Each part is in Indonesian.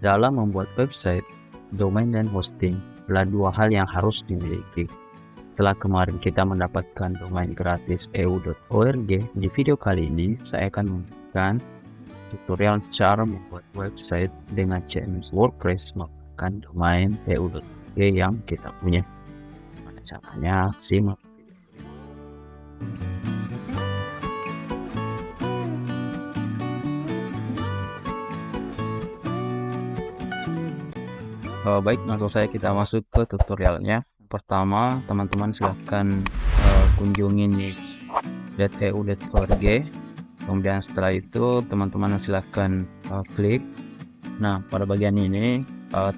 Dalam membuat website, domain dan hosting adalah dua hal yang harus dimiliki. Setelah kemarin kita mendapatkan domain gratis eu.org, di video kali ini saya akan memberikan tutorial cara membuat website dengan CMS WordPress menggunakan domain eu.org yang kita punya. Bagaimana caranya? Simak video. Baik, langsung saja kita masuk ke tutorialnya. Pertama, teman-teman silahkan kunjungi niche.eu.org. Kemudian setelah itu teman-teman silahkan klik. Nah, pada bagian ini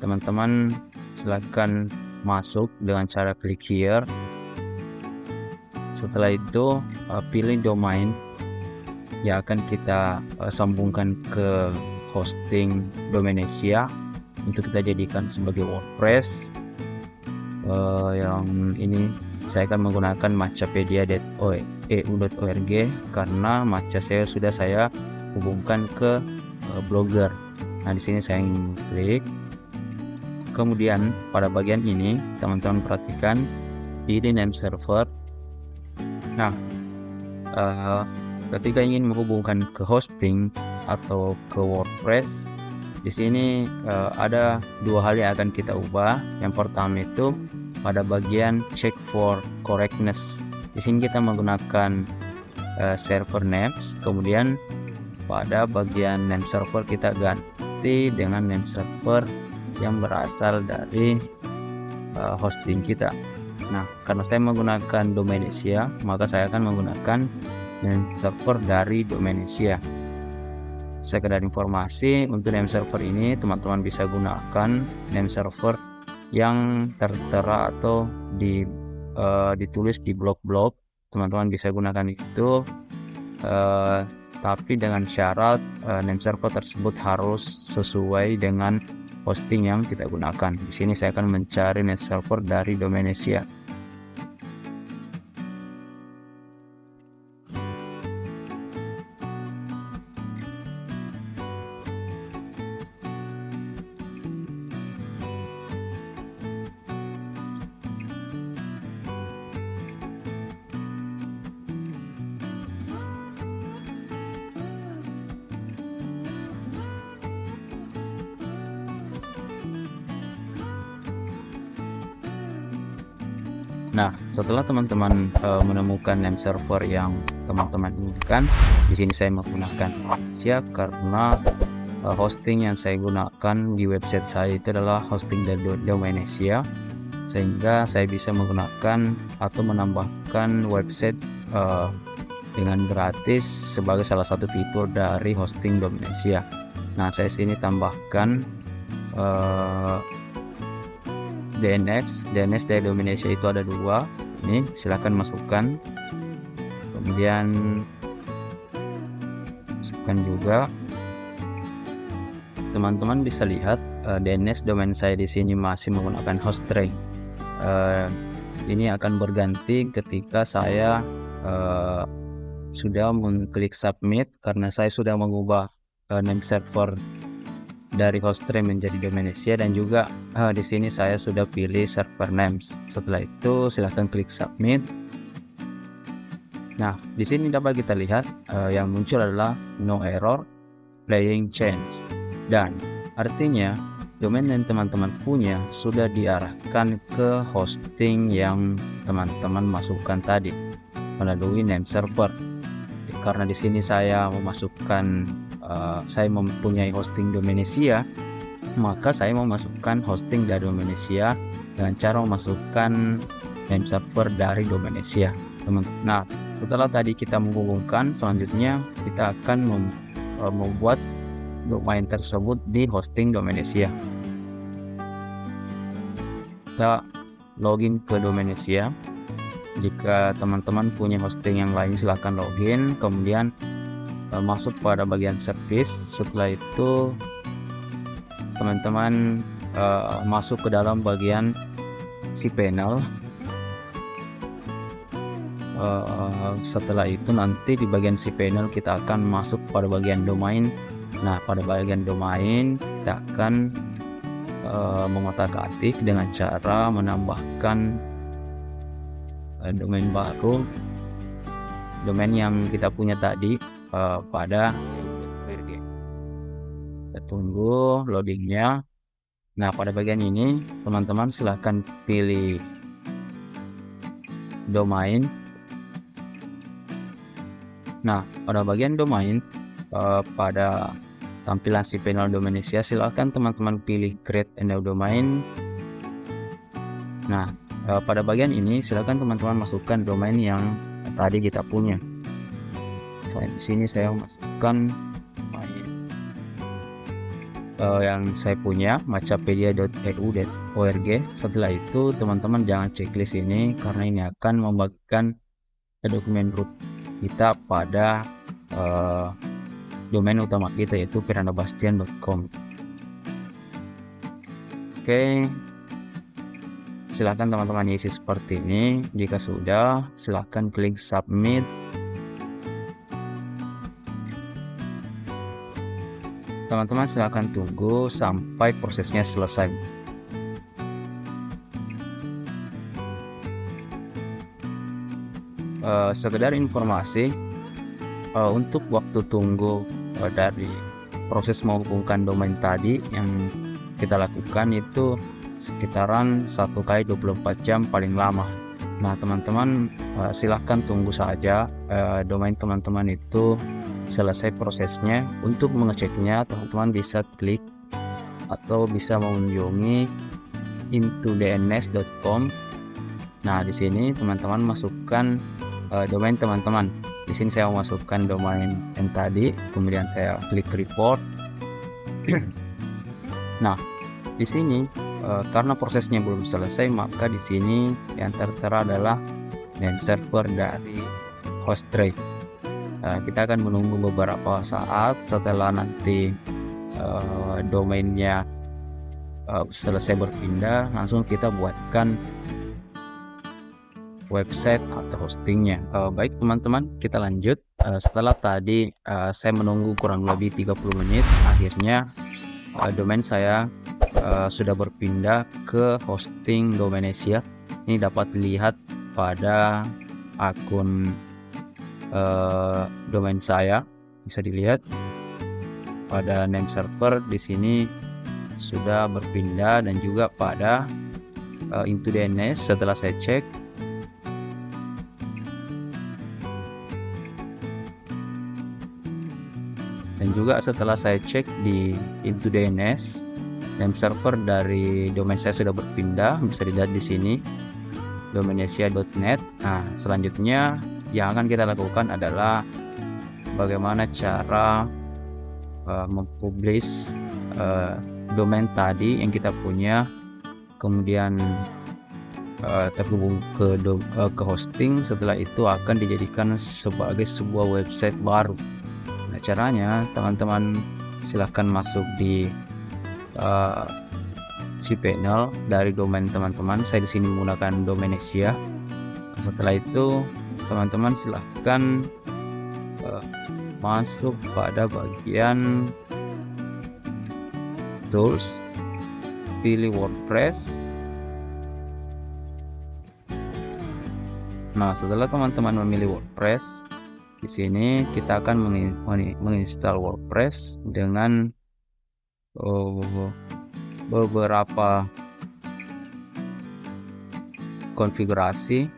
teman-teman silahkan masuk dengan cara klik here. Setelah itu pilih domain yang akan kita sambungkan ke hosting Domainsia untuk kita jadikan sebagai WordPress. Yang ini saya akan menggunakan macapedia.eu.org karena Maca saya sudah saya hubungkan ke Blogger. Nah, di sini saya klik. Kemudian pada bagian ini teman-teman perhatikan pilih name server. Nah, ketika ingin menghubungkan ke hosting atau ke WordPress, di sini ada dua hal yang akan kita ubah. Yang pertama itu pada bagian check for correctness. Di sini kita menggunakan server names. Kemudian pada bagian name server kita ganti dengan name server yang berasal dari hosting kita. Nah, karena saya menggunakan Domainsia, maka saya akan menggunakan name server dari Domainsia. Sekedar informasi, untuk name server ini teman-teman bisa gunakan name server yang tertera atau ditulis di blog-blog. Teman-teman bisa gunakan itu, tapi dengan syarat name server tersebut harus sesuai dengan hosting yang kita gunakan. Di sini saya akan mencari name server dari Domainsia. Nah, setelah teman-teman menemukan name server yang teman-teman inginkan, di sini saya menggunakan Domainsia karena hosting yang saya gunakan di website saya itu adalah hosting dari Domainsia, sehingga saya bisa menggunakan atau menambahkan website dengan gratis sebagai salah satu fitur dari hosting Domainsia. Nah, saya sini tambahkan DNS dari Domainsia itu ada dua. Ini silahkan masukkan. Kemudian masukkan juga. Teman-teman bisa lihat DNS domain saya di sini masih menggunakan hoststream. Ini akan berganti ketika saya sudah mengklik submit karena saya sudah mengubah name server dari hoststream menjadi Domainsia, dan juga di sini saya sudah pilih server names. Setelah itu silahkan klik submit. Nah, di sini dapat kita lihat yang muncul adalah no error, playing change, dan artinya domain yang teman-teman punya sudah diarahkan ke hosting yang teman-teman masukkan tadi melalui name server. Karena di sini saya memasukkan saya mempunyai hosting Domainsia, maka saya memasukkan hosting dari Domainsia dengan cara memasukkan name server dari Domainsia. Nah, setelah tadi kita menghubungkan, selanjutnya kita akan membuat domain tersebut di hosting Domainsia. Kita login ke Domainsia. Jika teman-teman punya hosting yang lain, silahkan login, kemudian masuk pada bagian service. Setelah itu teman-teman masuk ke dalam bagian cPanel. Setelah itu nanti di bagian cPanel kita akan masuk pada bagian domain. Nah, pada bagian domain kita akan mengotak-atik dengan cara menambahkan domain baru, domain yang kita punya tadi pada .org. Kita tunggu loadingnya. Nah, pada bagian ini teman-teman silahkan pilih domain. Nah, pada bagian domain, pada tampilan si panel Domainsia, silahkan teman-teman pilih create a new domain. Nah, pada bagian ini silahkan teman-teman masukkan domain yang tadi kita punya. Di sini saya masukkan yang saya punya, macapedia.eu.org. Setelah itu teman-teman jangan checklist ini, karena ini akan membagikan dokumen root kita pada domain utama kita, yaitu piranhabastian.com. Oke, silahkan teman-teman isi seperti ini. Jika sudah, silahkan klik submit. Teman-teman silahkan tunggu sampai prosesnya selesai. Sekedar informasi, untuk waktu tunggu dari proses menghubungkan domain tadi yang kita lakukan itu sekitaran 1x24 jam paling lama. Nah, teman-teman silahkan tunggu saja domain teman-teman itu selesai prosesnya. Untuk mengeceknya, teman-teman bisa klik atau bisa mengunjungi intodns.com. Nah, di sini teman-teman masukkan domain teman-teman. Di sini saya masukkan domain yang tadi, kemudian saya klik report. Nah, di sini karena prosesnya belum selesai, maka di sini yang tertera adalah name server dari Hostrate. Kita akan menunggu beberapa saat setelah nanti domainnya selesai berpindah, langsung kita buatkan website atau hostingnya. Baik teman-teman, kita lanjut. Setelah tadi saya menunggu kurang lebih 30 menit, akhirnya domain saya sudah berpindah ke hosting Domainsia. Ini dapat dilihat pada akun domain saya, bisa dilihat pada name server di sini sudah berpindah, dan juga pada intodns setelah saya cek. Dan juga setelah saya cek di intodns, name server dari domain saya sudah berpindah, bisa dilihat di sini domainsia.net. Nah, selanjutnya yang akan kita lakukan adalah bagaimana cara mempublish domain tadi yang kita punya, kemudian terhubung ke hosting. Setelah itu akan dijadikan sebagai sebuah website baru. Nah, caranya teman-teman silahkan masuk di cPanel dari domain teman-teman. Saya di sini menggunakan Domainsia. Setelah itu teman-teman silahkan masuk pada bagian tools, pilih WordPress. Nah, setelah teman-teman memilih WordPress, di sini kita akan menginstal WordPress dengan beberapa konfigurasi.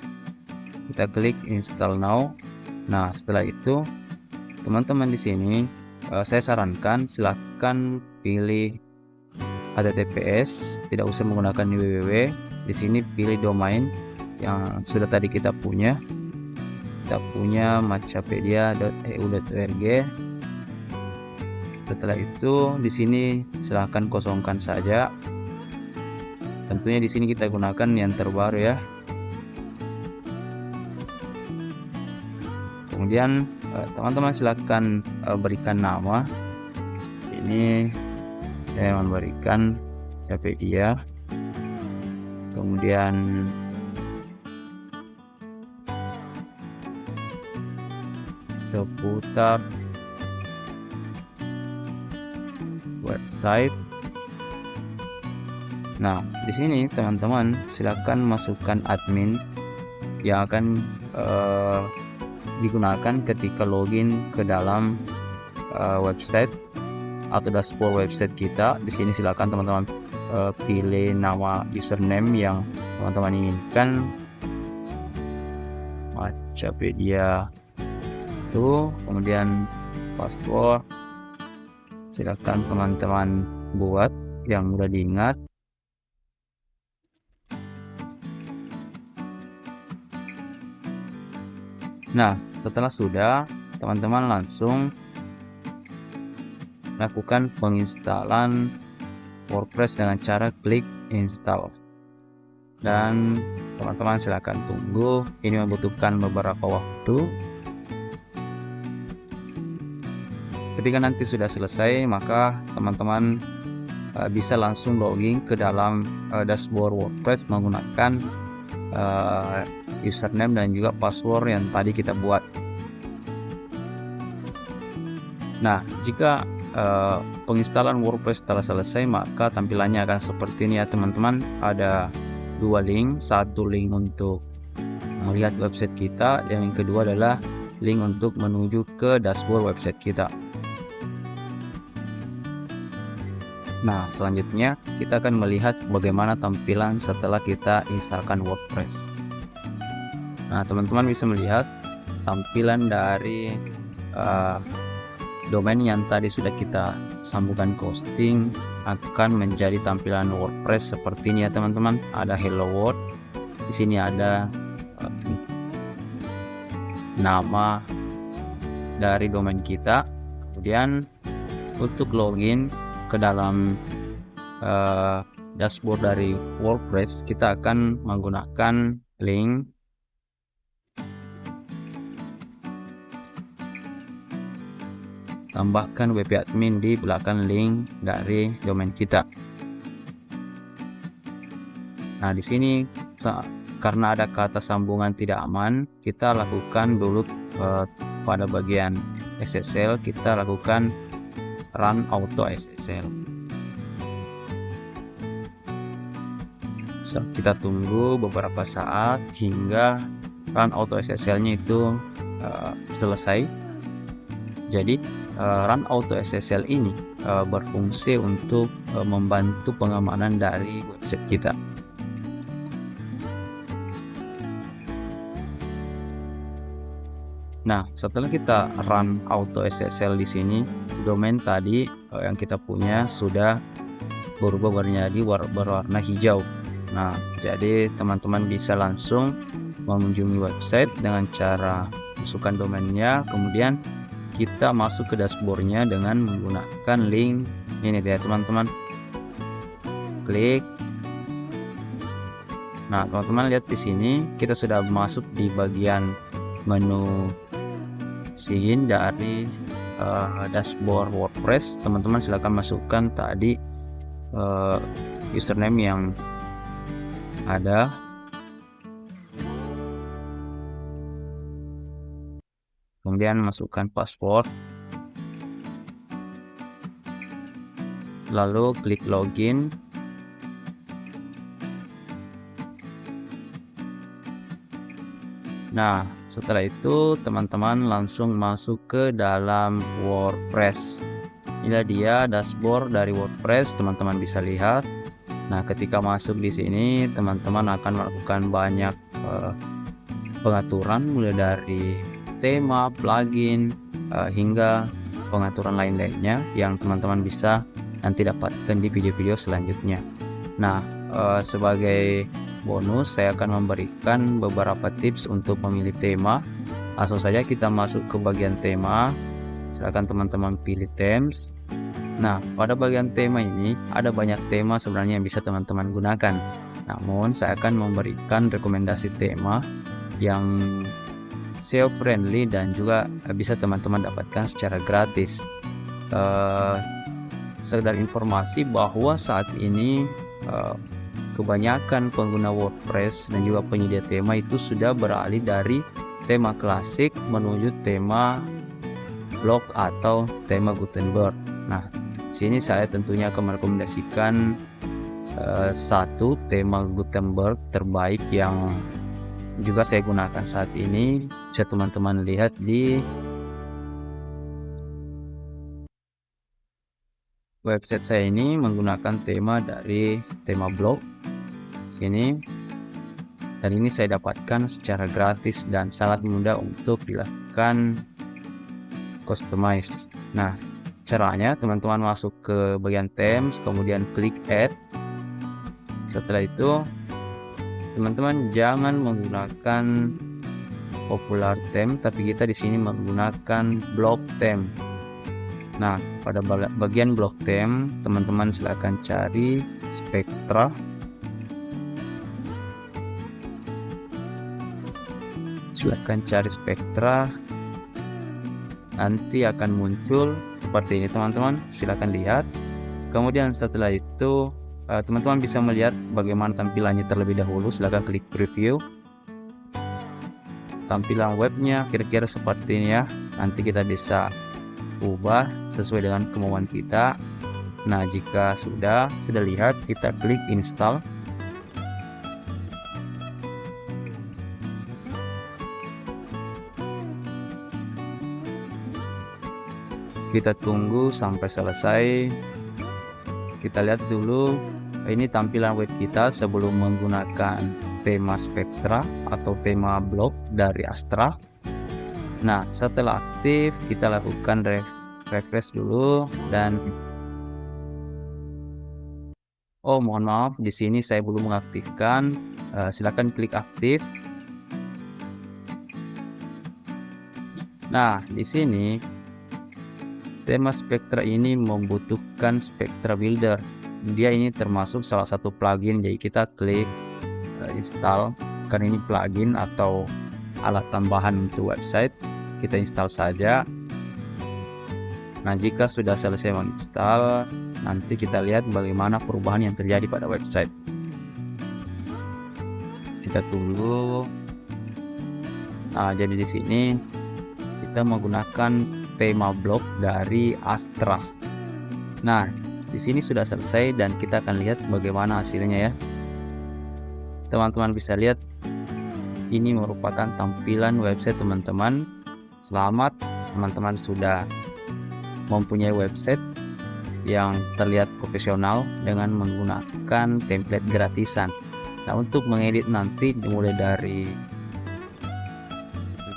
Kita klik install now. Nah, setelah itu teman-teman di sini saya sarankan silahkan pilih HTTPS, tidak usah menggunakan www. Di sini pilih domain yang sudah tadi kita punya. Kita punya macapedia.eu.org. Setelah itu di sini silahkan kosongkan saja. Tentunya di sini kita gunakan yang terbaru ya. Kemudian teman-teman silahkan berikan nama. Ini saya memberikan Macapedia. Kemudian seputar website. Nah, di sini teman-teman silakan masukkan admin yang akan digunakan ketika login ke dalam website atau dashboard website kita. Di sini silakan teman-teman pilih nama username yang teman-teman inginkan. Macapedia itu, kemudian password silakan teman-teman buat yang mudah diingat. Nah, setelah sudah, teman-teman langsung lakukan penginstalan WordPress dengan cara klik install. Dan teman-teman silakan tunggu, ini membutuhkan beberapa waktu. Ketika nanti sudah selesai, maka teman-teman bisa langsung login ke dalam dashboard WordPress menggunakan username dan juga password yang tadi kita buat. Nah, jika penginstalan WordPress telah selesai, maka tampilannya akan seperti ini ya teman-teman. Ada dua link, satu link untuk melihat website kita, dan yang kedua adalah link untuk menuju ke dashboard website kita. Nah, selanjutnya kita akan melihat bagaimana tampilan setelah kita instalkan WordPress. Nah, teman-teman bisa melihat tampilan dari domain yang tadi sudah kita sambungkan ke hosting akan menjadi tampilan WordPress seperti ini ya teman-teman. Ada Hello World, di sini ada nama dari domain kita. Kemudian untuk login ke dalam dashboard dari WordPress, kita akan menggunakan link tambahkan WP admin di belakang link dari domain kita. Nah, di sini karena ada kata sambungan tidak aman, kita lakukan dulu pada bagian SSL, kita lakukan run auto SSL. Kita tunggu beberapa saat hingga run auto SSL-nya itu selesai. Jadi run auto SSL ini berfungsi untuk membantu pengamanan dari website kita. Nah, setelah kita run auto SSL di sini, domain tadi yang kita punya sudah berubah menjadi berwarna hijau. Nah, jadi teman-teman bisa langsung mengunjungi website dengan cara masukkan domainnya, kemudian kita masuk ke dashboardnya dengan menggunakan link ini ya teman-teman. Klik. Nah, teman-teman lihat di sini kita sudah masuk di bagian menu sign dari dashboard WordPress. Teman-teman silakan masukkan tadi username yang ada. Kemudian masukkan password, lalu klik login. Nah, setelah itu teman-teman langsung masuk ke dalam WordPress. Inilah dia dashboard dari WordPress, teman-teman bisa lihat. Nah, ketika masuk di sini, teman-teman akan melakukan banyak pengaturan, mulai dari tema, plugin, hingga pengaturan lain-lainnya yang teman-teman bisa nanti dapatkan di video-video selanjutnya. Nah, sebagai bonus saya akan memberikan beberapa tips untuk memilih tema. Langsung saja kita masuk ke bagian tema. Silakan teman-teman pilih themes. Nah, pada bagian tema ini ada banyak tema sebenarnya yang bisa teman-teman gunakan. Namun saya akan memberikan rekomendasi tema yang SEO friendly dan juga bisa teman-teman dapatkan secara gratis. Sekedar informasi bahwa saat ini kebanyakan pengguna WordPress dan juga penyedia tema itu sudah beralih dari tema klasik menuju tema blog atau tema Gutenberg. Nah, sini saya tentunya akan merekomendasikan satu tema Gutenberg terbaik yang juga saya gunakan saat ini. Bisa teman-teman lihat di website saya ini menggunakan tema dari tema blog sini, dan ini saya dapatkan secara gratis dan sangat mudah untuk dilakukan customize. Nah, caranya teman-teman masuk ke bagian themes, kemudian klik add. Setelah itu teman-teman jangan menggunakan popular theme, tapi kita di sini menggunakan block theme. Nah, pada bagian block theme teman-teman silakan cari Spectra. Silakan cari Spectra, nanti akan muncul seperti ini teman-teman, silakan lihat. Kemudian setelah itu teman-teman bisa melihat bagaimana tampilannya terlebih dahulu. Silakan klik preview. Tampilan webnya kira-kira seperti ini ya, nanti kita bisa ubah sesuai dengan kemauan kita. Nah, jika sudah lihat, kita klik install. Kita tunggu sampai selesai. Kita lihat dulu ini tampilan web kita sebelum menggunakan tema Spectra atau tema blog dari Astra. Nah, setelah aktif kita lakukan refresh dulu, dan mohon maaf, di sini saya belum mengaktifkan. Silakan klik aktif. Nah, di sini tema Spectra ini membutuhkan Spectra Builder. Dia ini termasuk salah satu plugin, jadi kita klik install. Karena ini plugin atau alat tambahan untuk website, kita install saja. Nah, jika sudah selesai menginstal, nanti kita lihat bagaimana perubahan yang terjadi pada website. Kita tunggu. Nah, jadi di sini kita menggunakan tema blog dari Astra. Nah, di sini sudah selesai dan kita akan lihat bagaimana hasilnya ya. Teman-teman bisa lihat ini merupakan tampilan website teman-teman. Selamat, teman-teman sudah mempunyai website yang terlihat profesional dengan menggunakan template gratisan. Nah, untuk mengedit nanti dimulai dari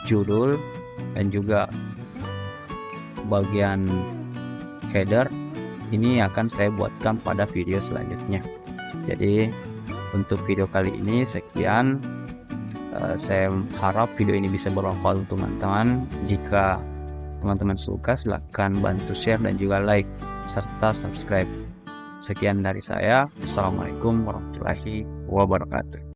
judul dan juga bagian header, ini akan saya buatkan pada video selanjutnya. Jadi untuk video kali ini sekian. Saya harap video ini bisa bermanfaat untuk teman-teman. Jika teman-teman suka, silahkan bantu share dan juga like serta subscribe. Sekian dari saya. Assalamualaikum warahmatullahi wabarakatuh.